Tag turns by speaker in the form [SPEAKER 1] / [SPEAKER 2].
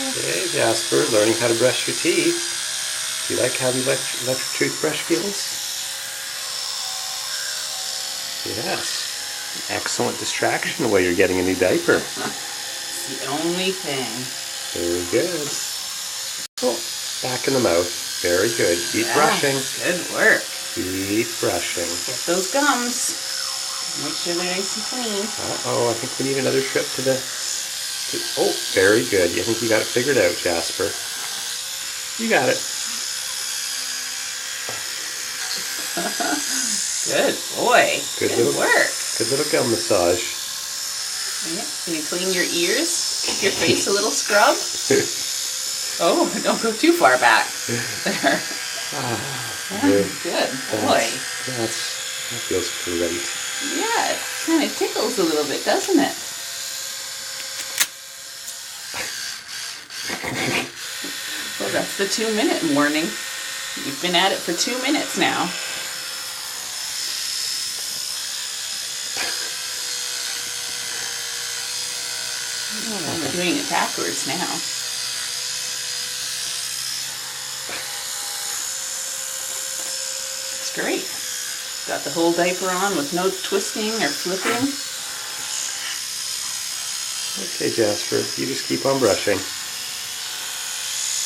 [SPEAKER 1] Okay, Jasper, learning how to brush your teeth. Do you like having electric toothbrush feels? Yes. Excellent distraction while you're getting a new diaper.
[SPEAKER 2] It's the only thing.
[SPEAKER 1] Very good. Oh, back in the mouth. Very good. Keep brushing.
[SPEAKER 2] Good work.
[SPEAKER 1] Keep brushing.
[SPEAKER 2] Get those gums. Make sure they're nice and clean.
[SPEAKER 1] Uh-oh, I think we need another trip to the... Oh, very good. I think you got it figured out, Jasper. You got it.
[SPEAKER 2] Good boy. Good work.
[SPEAKER 1] Good little gum massage.
[SPEAKER 2] Yeah. Can you clean your ears? Give your face a little scrub? Oh, don't go too far back. There. Good boy.
[SPEAKER 1] That feels great.
[SPEAKER 2] Yeah, it kind of tickles a little bit, doesn't it? Well, that's the 2-minute warning. You've been at it for 2 minutes now. Oh, we're doing it backwards now. It's great. Got the whole diaper on with no twisting or flipping.
[SPEAKER 1] Okay, Jasper, you just keep on brushing.